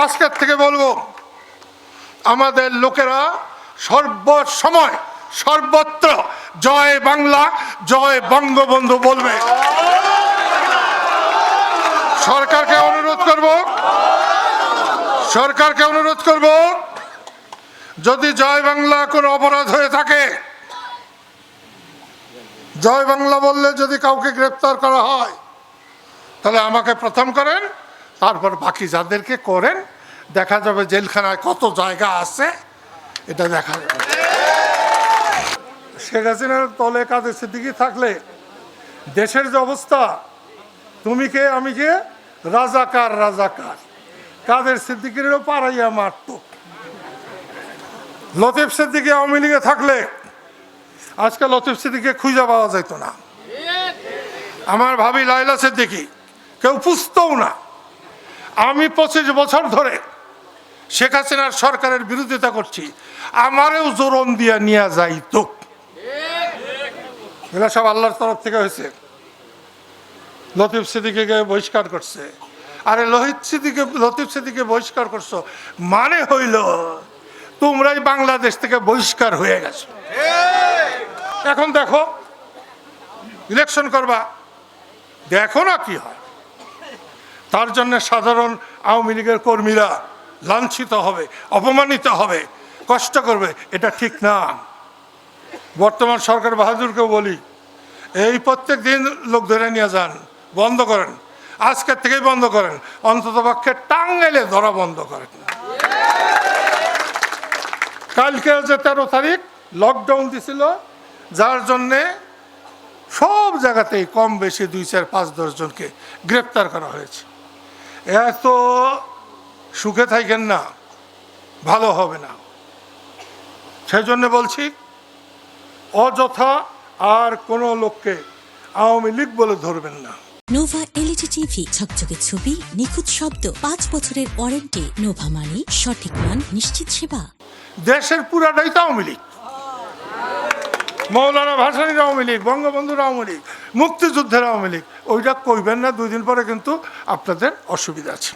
আজকের থেকে বলবো, আমাদের লোকেরা সর্বসময় সর্বত্র জয় বাংলা, জয় বঙ্গবন্ধু বলবে। সরকারকে অনুরোধ করব, যদি জয় বাংলা কোনো অপরাধ হয়ে থাকে, জয় বাংলা বললে যদি কাউকে গ্রেপ্তার করা হয়, তাহলে আমাকে প্রথম করেন, তারপর বাকি যাদেরকে করেন। দেখা যাবে জেলখানায় কত জায়গা আছে, এটা দেখা যাবে। শেখ হাসিনার তলে কাদের সিদ্দিকী থাকলে দেশের যে অবস্থা, তুমি কে আমি কে, রাজাকার রাজাকার, কাদের সিদ্দিকীরও পাড়াইয়া মারত। লতিফ সিদ্দিকী আওয়ামী লীগে থাকলে আজকে লতিফ সিদ্দিকীকে খুঁজে পাওয়া যেত না। আমার ভাবি লাইলা সিদ্দিকী কেউ পুষতও না। আমি 25 বছর ধরে শেখ হাসিনার সরকারের বিরোধিতা করছি, আমারেও জোরন দিয়া নিয়ে যাইতো। এগুলো সব আল্লাহর তরফ থেকে হয়েছে। লতিফ সিদ্দিকীকে বহিষ্কার করছে। আরে লতিফ সিদ্দিকীকে বহিষ্কার করছো মানে হইল তোমরাই বাংলাদেশ থেকে বহিষ্কার হয়ে গেছো। এখন দেখো, ইলেকশন করবা, দেখো না কি হয়। তার জন্য সাধারণ আওয়ামী লীগের কর্মীরা লাঞ্ছিত হবে, অপমানিত হবে, কষ্ট করবে, এটা ঠিক না। বর্তমান সরকার বাহাদুরকেও বলি, এই প্রত্যেক দিন লোক ধরে নিয়ে যান, বন্ধ করেন, আজকের থেকেই বন্ধ করেন, অন্তত পক্ষে টাঙ্গাইলে ধরা বন্ধ করেন। কালকে যে 13 তারিখ লকডাউন দিছিল, যার জন্যে সব জায়গাতেই কম বেশি 2, 4, 5, 10 জনকে গ্রেপ্তার করা হয়েছে। এত সুখে থাকেন না, ভালো হবে না। সেই জন্য বলছি, অযথা আর কোনো লোককে আওয়ামী লীগ বলে ধরবেন না। নোভা এলইডি টিভি, ঝকঝকে ছবি, নিখুঁত শব্দ, 5 বছরের ওয়ারেন্টি। নোভা মানে সঠিক মান, নিশ্চিত সেবা। দেশের পুরাটাই তো আওয়ামী লীগ। মৌলানা ভাসানীর আওয়ামী লীগ, বঙ্গবন্ধুর আওয়ামী লীগ, মুক্তিযুদ্ধের আওয়ামী লীগ। ওইটা কইবেন না, 2 দিন পরে কিন্তু আপনাদের অসুবিধা আছে।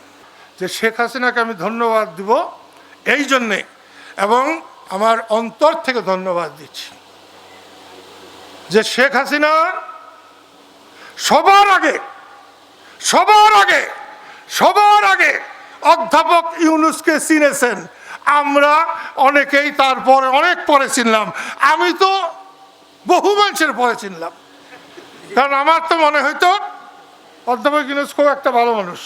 যে শেখ হাসিনাকে আমি ধন্যবাদ দিব এই জন্যে, এবং আমার অন্তর থেকে ধন্যবাদ দিচ্ছি যে শেখ হাসিনা সবার আগে অধ্যাপক ইউনূসকে চিনেছেন। আমরা অনেকেই তারপরে অনেক পরে চিনলাম। আমি তো বহু মানুষের পরে চিনলাম, কারণ আমার তো মনে হইতো অধ্যাপক ইউনূস খুব একটা ভালো মানুষ।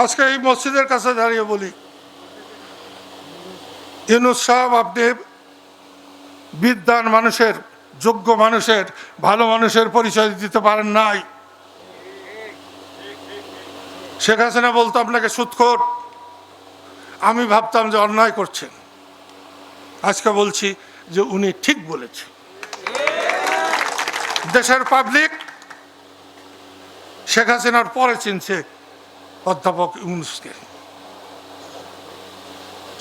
আজকে এই মসজিদের কাছে দাঁড়িয়ে বলি, ইউনূস সাহেব, আপনি বিদ্বান মানুষের, যোগ্য মানুষের, ভালো মানুষের পরিচয় দিতে পারেন নাই। শেখ হাসিনা বলতো আপনাকে সুদখোর, আমি ভাবতাম যে অন্যায় করছেন। আজকে বলছি যে উনি ঠিক বলেছেন। দেশের পাবলিক শেখ হাসিনার পরে চিনছে অধ্যাপক ইউনূসকে।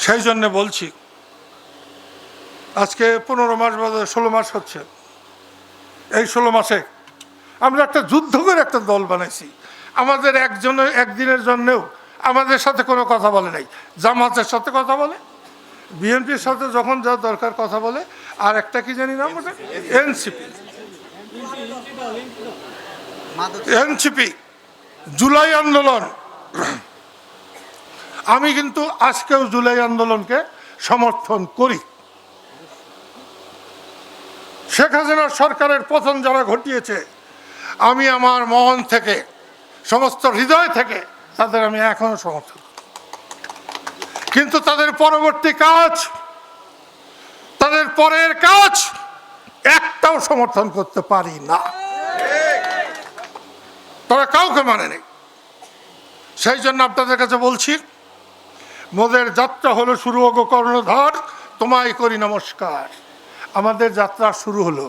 সেই জন্য বলছি, আজকে 15 মাস বাদে 16 মাস হচ্ছে। এই 16 মাসে আমরা একটা যুদ্ধ করে একটা দল বানাইছি। আমাদের একদিনের জন্যেও আমাদের সাথে কোনো কথা বলে নাই। জামাতের সাথে কথা বলে, বিএনপির সাথে যখন যা দরকার কথা বলে, আর একটা কি জানি নাম ওটা, এনসিপি, জুলাই আন্দোলন। আমি কিন্তু আজকেও জুলাই আন্দোলনকে সমর্থন করি। শেখ হাসিনার সরকারের পতন যারা ঘটিয়েছে, আমি আমার মন থেকে, সমস্ত হৃদয় থেকে তাদের আমি এখনো সমর্থন করি। কিন্তু তাদের পরবর্তী কাজ, তাদের পরের কাজ একটাও সমর্থন করতে পারি না। তারা কাউকে মানে নেই। সেই জন্য আপনাদের কাছে বলছি, মোদের যাত্রা হলো শুরু হোক কর্ণধার, তোমায় করি নমস্কার। আমাদের যাত্রা শুরু হলো।